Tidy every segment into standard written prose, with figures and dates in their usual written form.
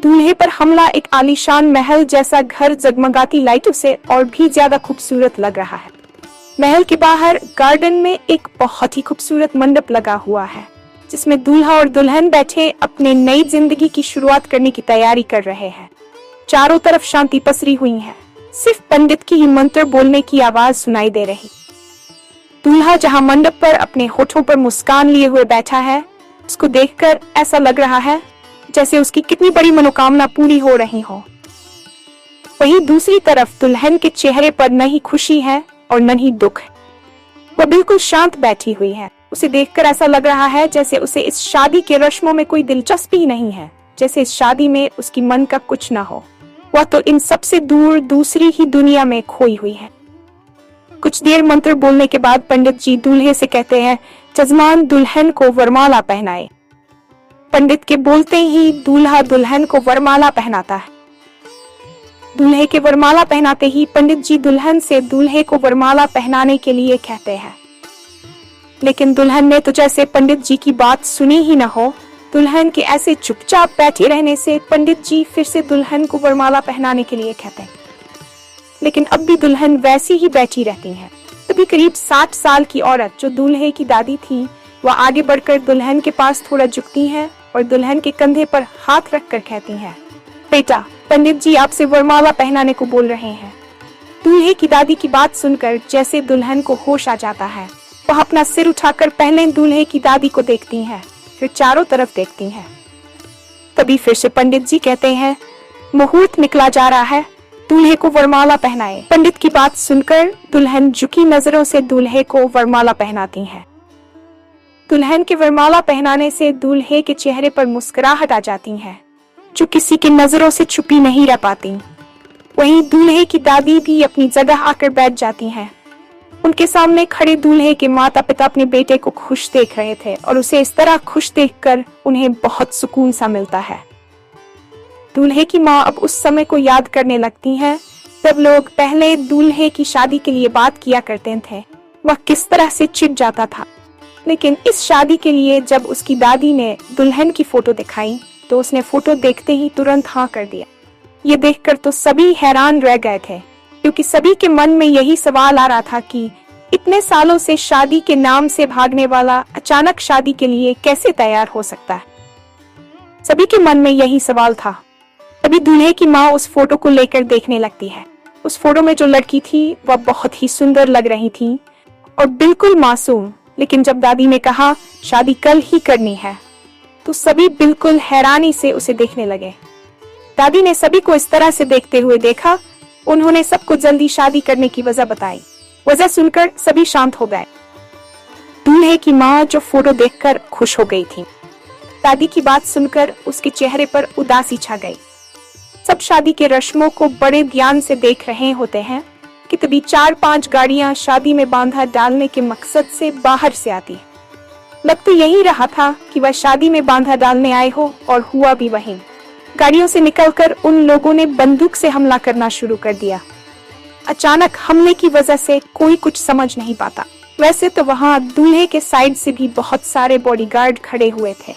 दूल्हे पर हमला एक आलीशान महल जैसा घर जगमगाती लाइटों से और भी ज्यादा खूबसूरत लग रहा है। महल के बाहर गार्डन में एक बहुत ही खूबसूरत मंडप लगा हुआ है, जिसमें दूल्हा और दुल्हन बैठे अपने नई जिंदगी की शुरुआत करने की तैयारी कर रहे हैं। चारों तरफ शांति पसरी हुई है, सिर्फ पंडित की ही मंत्र बोलने की आवाज सुनाई दे रही। दूल्हा जहां मंडप पर अपने होठों पर मुस्कान लिए हुए बैठा है, उसको देखकर ऐसा लग रहा है जैसे उसकी कितनी बड़ी मनोकामना पूरी हो रही हो। वहीं दूसरी तरफ दुल्हन के चेहरे पर न ही खुशी है और न ही दुख है। वह बिल्कुल शांत बैठी हुई है। उसे देखकर ऐसा लग रहा है जैसे उसे इस शादी के रस्मों में कोई दिलचस्पी नहीं है, जैसे इस शादी में उसकी मन का कुछ ना हो। वह तो इन सबसे दूर दूसरी ही दुनिया में खोई हुई है। कुछ देर मंत्र बोलने के बाद पंडित जी दूल्हे से कहते हैं, जजमान दुल्हन को वरमाला पहनाए। पंडित के बोलते ही दूल्हा दुल्हन को वरमाला पहनाता है। दूल्हे के वरमाला पहनाते ही पंडित जी दुल्हन से दूल्हे को वरमाला पहनाने के लिए कहते हैं, लेकिन दुल्हन ने तो जैसे पंडित जी की बात सुनी ही न हो। दुल्हन के ऐसे चुपचाप बैठे रहने से पंडित जी फिर से दुल्हन को वरमाला पहनाने के लिए कहते हैं, लेकिन अब भी दुल्हन वैसी ही बैठी रहती है। तभी करीब 60 साल की औरत जो दूल्हे की दादी थी, वह आगे बढ़कर दुल्हन के पास थोड़ा झुकती है और दुल्हन के कंधे पर हाथ रखकर कहती हैं, बेटा, पंडित जी आपसे वरमाला पहनाने को बोल रहे हैं। दूल्हे की दादी की बात सुनकर जैसे दुल्हन को होश आ जाता है। वह अपना सिर उठाकर पहले दूल्हे की दादी को देखती हैं, फिर चारों तरफ देखती हैं। तभी फिर से पंडित जी कहते हैं, मुहूर्त निकला जा रहा है, दूल्हे को वरमाला पहनाए। पंडित की बात सुनकर दुल्हन झुकी नजरों से दूल्हे को वरमाला पहनाती है। दुल्हन के वरमाला पहनाने से दूल्हे के चेहरे पर मुस्कुराहट आ जाती है, जो किसी की नजरों से छुपी नहीं रह पाती। वहीं दूल्हे की दादी भी अपनी जगह आकर बैठ जाती हैं। उनके सामने खड़े दूल्हे के माता पिता अपने बेटे को खुश देख रहे थे और उसे इस तरह खुश देखकर उन्हें बहुत सुकून सा मिलता है। दूल्हे की माँ अब उस समय को याद करने लगती हैं जब लोग पहले दूल्हे की शादी के लिए बात किया करते थे। वह किस तरह से चिढ़ जाता था, लेकिन इस शादी के लिए जब उसकी दादी ने दुल्हन की फोटो दिखाई तो उसने फोटो देखते ही तुरंत हाँ कर दिया। ये देखकर तो सभी हैरान रह गए थे, क्योंकि सभी के मन में यही सवाल आ रहा था कि इतने सालों से शादी के नाम से भागने वाला अचानक शादी के लिए कैसे तैयार हो सकता है। सभी के मन में यही सवाल था। तभी दूल्हे की माँ उस फोटो को लेकर देखने लगती है। उस फोटो में जो लड़की थी वह बहुत ही सुंदर लग रही थी और बिल्कुल मासूम। लेकिन जब दादी ने कहा शादी कल ही करनी है, तो सभी बिल्कुल हैरानी से उसे देखने लगे। दादी ने सभी को इस तरह से देखते हुए देखा। उन्होंने सबको जल्दी शादी करने की वजह बताई। वजह सुनकर सभी शांत हो गए। दूल्हे की माँ जो फोटो देखकर खुश हो गई थी, दादी की बात सुनकर उसके चेहरे पर उदासी छा गई। सब शादी के रस्मों को बड़े ध्यान से देख रहे होते हैं कि तभी 4-5 गाड़ियां शादी में बांधा डालने के मकसद से बाहर से आती। लग तो यही रहा था कि वह शादी में बांधा डालने आए हो, और हुआ भी वही। गाड़ियों से निकलकर उन लोगों ने बंदूक से हमला करना शुरू कर दिया। अचानक हमले की वजह से कोई कुछ समझ नहीं पाता। वैसे तो वहां दूल्हे के साइड से भी बहुत सारे बॉडीगार्ड खड़े हुए थे,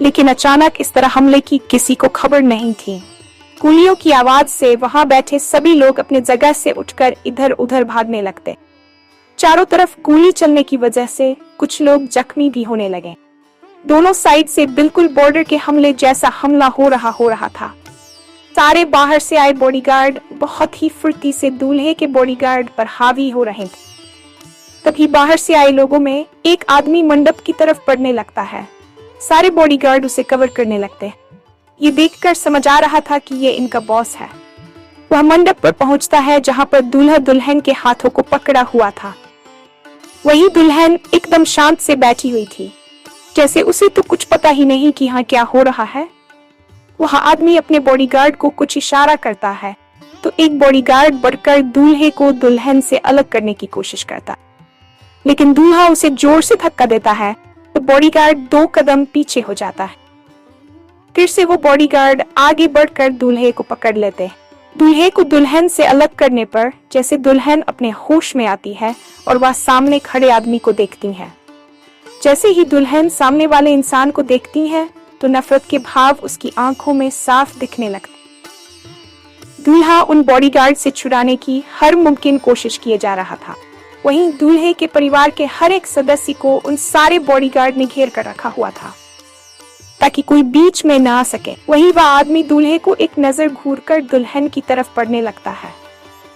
लेकिन अचानक इस तरह हमले की किसी को खबर नहीं थी। गोलियों की आवाज से वहां बैठे सभी लोग अपने जगह से उठकर इधर उधर भागने लगते। चारों तरफ गोली चलने की वजह से कुछ लोग जख्मी भी होने लगे। दोनों साइड से बिल्कुल बॉर्डर के हमले जैसा हमला हो रहा था। सारे बाहर से आए बॉडीगार्ड बहुत ही फुर्ती से दूल्हे के बॉडीगार्ड पर हावी हो रहे थे। तभी बाहर से आए लोगों में एक आदमी मंडप की तरफ बढ़ने लगता है। सारे बॉडीगार्ड उसे कवर करने लगते। ये देखकर समझ आ रहा था कि ये इनका बॉस है। वह मंडप पर पहुंचता है जहां पर दूल्हा दुल्हन के हाथों को पकड़ा हुआ था। वही दुल्हन एकदम शांत से बैठी हुई थी, जैसे उसे तो कुछ पता ही नहीं कि यहाँ क्या हो रहा है। वह आदमी अपने बॉडीगार्ड को कुछ इशारा करता है तो एक बॉडीगार्ड बढ़कर दूल्हे को दुल्हन से अलग करने की कोशिश करता, लेकिन दूल्हा उसे जोर से धक्का देता है तो बॉडीगार्ड 2 कदम पीछे हो जाता है। फिर से वो बॉडीगार्ड आगे बढ़कर दूल्हे को पकड़ लेते। दूल्हे को दुल्हन से अलग करने पर जैसे दुल्हन अपने होश में आती है और वह सामने खड़े आदमी को देखती है। जैसे ही दुल्हन सामने वाले इंसान को देखती है तो नफरत के भाव उसकी आंखों में साफ दिखने लगते। दूल्हा उन बॉडीगार्ड से छुड़ाने की हर मुमकिन कोशिश किए जा रहा था। वहीं दूल्हे के परिवार के हर एक सदस्य को उन सारे बॉडीगार्ड ने घेर कर रखा हुआ था ताकि कोई बीच में ना आ सके। वहीं वह आदमी दूल्हे को एक नजर घूरकर दुल्हन की तरफ बढ़ने लगता है।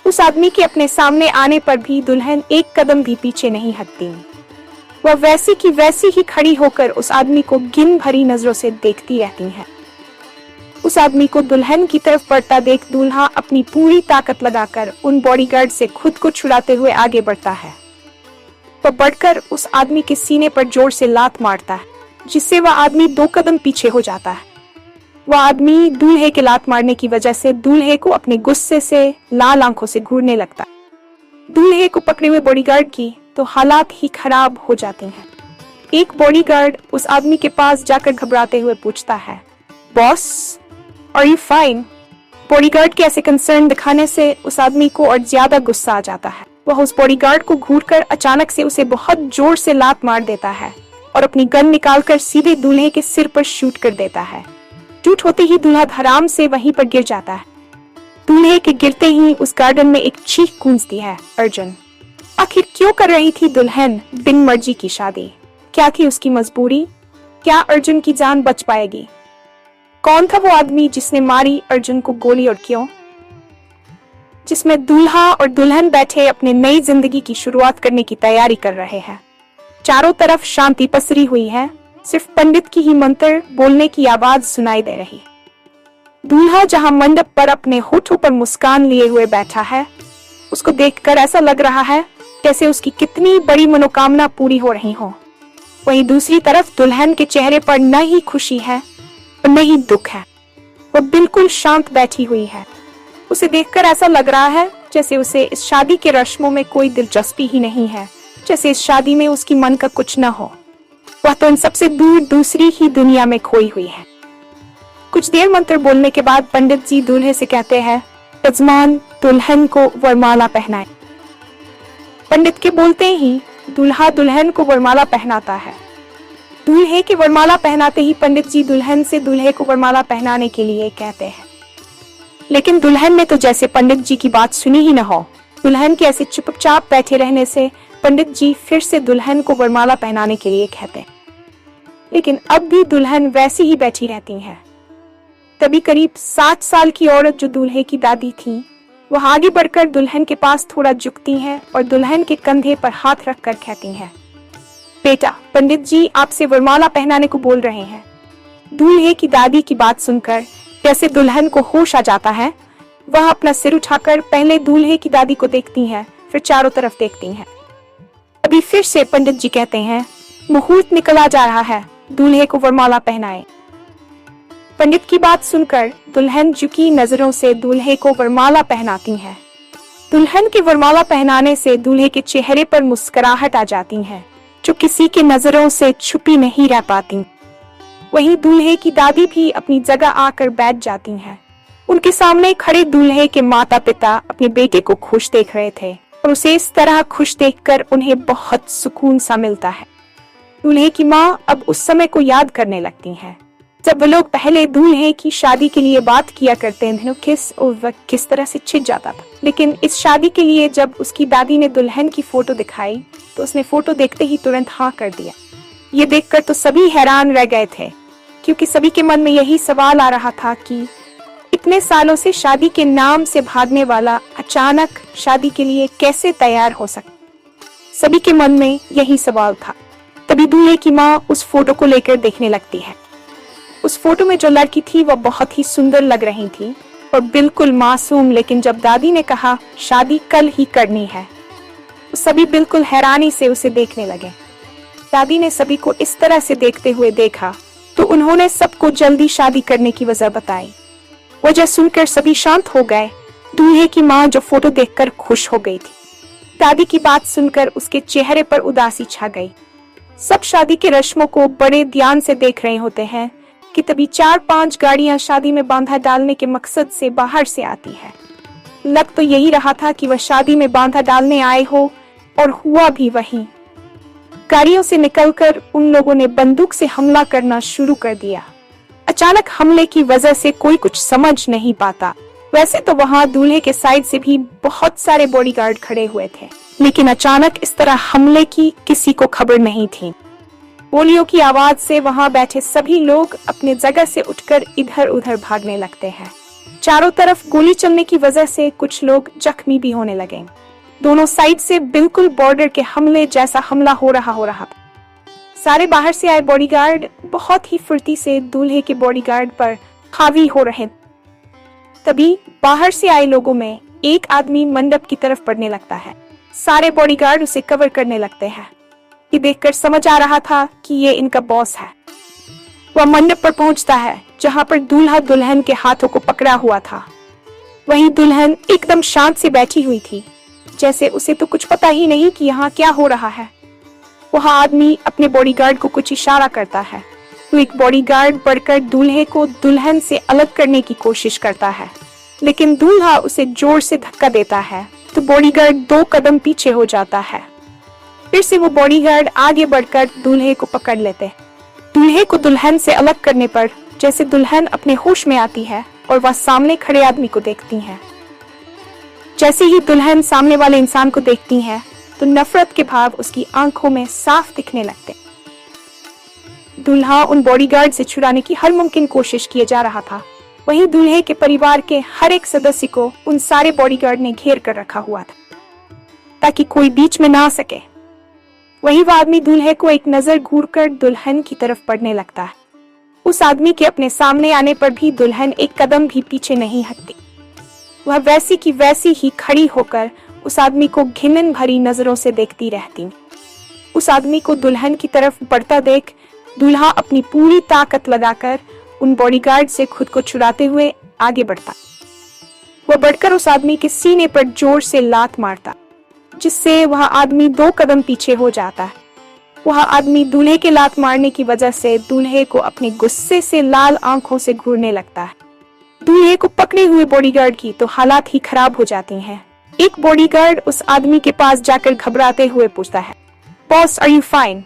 उस आदमी के अपने सामने आने पर भी दुल्हन एक कदम भी पीछे नहीं हटती। वह वैसी की वैसी ही खड़ी होकर उस आदमी को घिन भरी नजरों से देखती रहती है। उस आदमी को दुल्हन की तरफ बढ़ता देख दूल्हा अपनी पूरी ताकत लगाकर उन बॉडीगार्ड से खुद को छुड़ाते हुए आगे बढ़ता है। वह बढ़कर उस आदमी के सीने पर जोर से लात मारता है, जिससे वह आदमी 2 कदम पीछे हो जाता है। वह आदमी दूल्हे के लात मारने की वजह से दूल्हे को अपने गुस्से से लाल आंखों से घूरने लगता है। दूल्हे को पकड़े हुए बॉडीगार्ड की तो हालात ही खराब हो जाते हैं। एक बॉडीगार्ड उस आदमी के पास जाकर घबराते हुए पूछता है, boss, are you fine? Bodyguard के ऐसे कंसर्न दिखाने से उस आदमी को और ज्यादा गुस्सा आ जाता है। वह उस बॉडीगार्ड को घूरकर अचानक से उसे बहुत जोर से लात मार देता है और अपनी गन निकालकर सीधे दूल्हे के सिर पर शूट कर देता है। शूट होते ही दूल्हा धड़ाम से वहीं पर गिर जाता है। दूल्हे के गिरते ही उस गार्डन में एक चीख गूंजती है, अर्जुन। आखिर क्यों कर रही थी दुल्हन बिन मर्जी की शादी? क्या थी उसकी मजबूरी? क्या अर्जुन की जान बच पाएगी? कौन था वो आदमी जिसने मारी अर्जुन को गोली, और क्यों? जिसमें दूल्हा और दुल्हन बैठे अपने नई जिंदगी की शुरुआत करने की तैयारी कर रहे हैं। चारों तरफ शांति पसरी हुई है, सिर्फ पंडित की ही मंत्र बोलने की आवाज सुनाई दे रही। दूल्हा जहां मंडप पर अपने होठों पर मुस्कान लिए हुए बैठा है, उसको देखकर ऐसा लग रहा है जैसे उसकी कितनी बड़ी मनोकामना पूरी हो रही हो। वहीं दूसरी तरफ दुल्हन के चेहरे पर न ही खुशी है और न ही दुख है। वो बिल्कुल शांत बैठी हुई है। उसे देखकर ऐसा लग रहा है जैसे उसे इस शादी के रस्मों में कोई दिलचस्पी ही नहीं है, जैसे इस शादी में उसकी मन का कुछ न हो। वह तो इन सबसे दूर दूसरी ही दुनिया में खोई हुई है। कुछ देर मंत्र बोलने के बाद पंडित जी दूल्हे से कहते हैं, यजमान दुल्हन को वरमाला पहनाए। पंडित के बोलते ही दूल्हा दुल्हन को वरमाला पहनाता है। दूल्हे के वरमाला पहनाते ही पंडित जी दुल्हन से दूल्हे को वरमाला पहनाने के लिए कहते हैं, लेकिन दुल्हन ने तो जैसे पंडित जी की बात सुनी ही न हो। दुल्हन के ऐसे चुपचाप बैठे रहने से पंडित जी फिर से दुल्हन को वरमाला पहनाने के लिए कहते हैं, लेकिन अब भी दुल्हन वैसी ही बैठी रहती है। तभी करीब 60 साल की औरत जो दूल्हे की दादी थी, वह आगे बढ़कर दुल्हन के पास थोड़ा झुकती हैं और दुल्हन के कंधे पर हाथ रखकर कहती हैं, बेटा, पंडित जी आपसे वरमाला पहनाने को बोल रहे हैं। दूल्हे की दादी की बात सुनकर जैसे दुल्हन को होश आ जाता है, वह अपना सिर उठाकर पहले दूल्हे की दादी को देखती हैं, फिर चारों तरफ देखती हैं। अभी फिर से पंडित जी कहते हैं, मुहूर्त निकला जा रहा है, दूल्हे को वरमाला पहनाए। पंडित की बात सुनकर दुल्हन झुकी नजरों से दूल्हे को वरमाला पहनाती है। दुल्हन के वरमाला पहनाने से दूल्हे के चेहरे पर मुस्कुराहट आ जाती है, जो किसी के नजरों से छुपी नहीं रह पाती। वहीं दूल्हे की दादी भी अपनी जगह आकर बैठ जाती हैं। उनके सामने खड़े दूल्हे के माता पिता अपने बेटे को खुश देख रहे थे और उसे इस तरह खुश देखकर उन्हें बहुत सुकून सा मिलता है। दूल्हे की माँ अब उस समय को याद करने लगती हैं, जब वो लोग पहले दूल्हे की शादी के लिए बात किया करते थे, वह किस तरह से छिज जाता था। लेकिन इस शादी के लिए जब उसकी दादी ने दुल्हन की फोटो दिखाई, तो उसने फोटो देखते ही तुरंत हाँ कर दिया। ये देखकर तो सभी हैरान रह गए थे, क्योंकि सभी के मन में यही सवाल आ रहा था कि इतने सालों से शादी के नाम से भागने वाला अचानक शादी के लिए कैसे तैयार हो सकता। सभी के मन में यही सवाल था। तभी दूल्हे की माँ उस फोटो को लेकर देखने लगती है। उस फोटो में जो लड़की थी वह बहुत ही सुंदर लग रही थी और बिल्कुल मासूम, लेकिन जब दादी ने कहा शादी कल ही करनी है, तो सभी बिल्कुल हैरानी से उसे देखने लगे। दादी ने सभी को इस तरह से देखते हुए देखा तो उन्होंने सबको जल्दी शादी करने की वजह बताई। वजह सुनकर सभी शांत हो गए। दूल्हे की माँ जो फोटो देखकर खुश हो गई थी, दादी की बात सुनकर उसके चेहरे पर उदासी छा गई। सब शादी के रस्मों को बड़े ध्यान से देख रहे होते हैं कि तभी 4-5 गाड़ियां शादी में बांधा डालने के मकसद से बाहर से आती है। लग तो यही रहा था कि वह शादी में बांधा डालने आए हो, और हुआ भी वही। गाड़ियों से निकलकर उन लोगों ने बंदूक से हमला करना शुरू कर दिया। अचानक हमले की वजह से कोई कुछ समझ नहीं पाता। वैसे तो वहाँ दूल्हे के साइड से भी बहुत सारे बॉडीगार्ड खड़े हुए थे, लेकिन अचानक इस तरह हमले की किसी को खबर नहीं थी। गोलियों की आवाज से वहाँ बैठे सभी लोग अपने जगह से उठकर इधर उधर भागने लगते हैं। चारों तरफ गोली चलने की वजह से कुछ लोग जख्मी भी होने लगे। दोनों साइड से बिल्कुल बॉर्डर के हमले जैसा हमला हो रहा था। सारे बाहर से आए बॉडीगार्ड बहुत ही फुर्ती से दूल्हे के बॉडीगार्ड पर हावी हो रहे। तभी बाहर से आए लोगों में एक आदमी मंडप की तरफ बढ़ने लगता है। सारे बॉडीगार्ड उसे कवर करने लगते हैं। ये देखकर समझ आ रहा था कि ये इनका बॉस है। वह मंडप पर पहुंचता है जहां पर दूल्हा दुल्हन के हाथों को पकड़ा हुआ था। वहीं दुल्हन एकदम शांत से बैठी हुई थी, जैसे उसे तो कुछ पता ही नहीं कि यहाँ क्या हो रहा है। वह आदमी अपने बॉडीगार्ड को कुछ इशारा करता है तो एक बॉडीगार्ड बढ़कर दूल्हे को दुल्हन से अलग करने की कोशिश करता है, लेकिन दूल्हा उसे जोर से धक्का देता है तो बॉडीगार्ड 2 कदम पीछे हो जाता है। फिर से वो बॉडीगार्ड आगे बढ़कर दूल्हे को पकड़ लेते हैं। दूल्हे को दुल्हन से अलग करने पर जैसे दुल्हन अपने होश में आती है और वह सामने खड़े आदमी को देखती है। जैसे ही दुल्हन सामने वाले इंसान को देखती है तो नफरत के भाव उसकी आंखों में साफ दिखने लगते। दूल्हा उन बॉडीगार्ड से छुड़ाने की हर मुमकिन कोशिश किए जा रहा था। वहीं दूल्हे के परिवार के हर एक सदस्य को उन सारे बॉडीगार्ड ने घेर कर रखा हुआ था ताकि कोई बीच में ना आ सके। वहीं वह आदमी दूल्हे को एक नजर घूरकर दुल्हन की तरफ बढ़ने लगता है। उस आदमी के अपने सामने आने पर भी दुल्हन एक कदम भी पीछे नहीं हटती। वह वैसी की वैसी ही खड़ी होकर उस आदमी को घिनन भरी नजरों से देखती रहती। उस आदमी को दुल्हन की तरफ बढ़ता देख दूल्हा अपनी पूरी ताकत लगाकर उन बॉडीगार्ड से खुद को छुड़ाते हुए आगे बढ़ता। वह बढ़कर उस आदमी के सीने पर जोर से लात मारता, जिससे वह आदमी 2 कदम पीछे हो जाता है। वह आदमी दूल्हे के लात मारने की वजह से दूल्हे को अपने गुस्से से लाल आंखों से घूरने लगता है। दूल्हे को पकड़े हुए बॉडीगार्ड की तो हालात ही खराब हो जाती हैं। एक बॉडीगार्ड उस आदमी के पास जाकर घबराते हुए पूछता है, बॉस आर यू फाइन?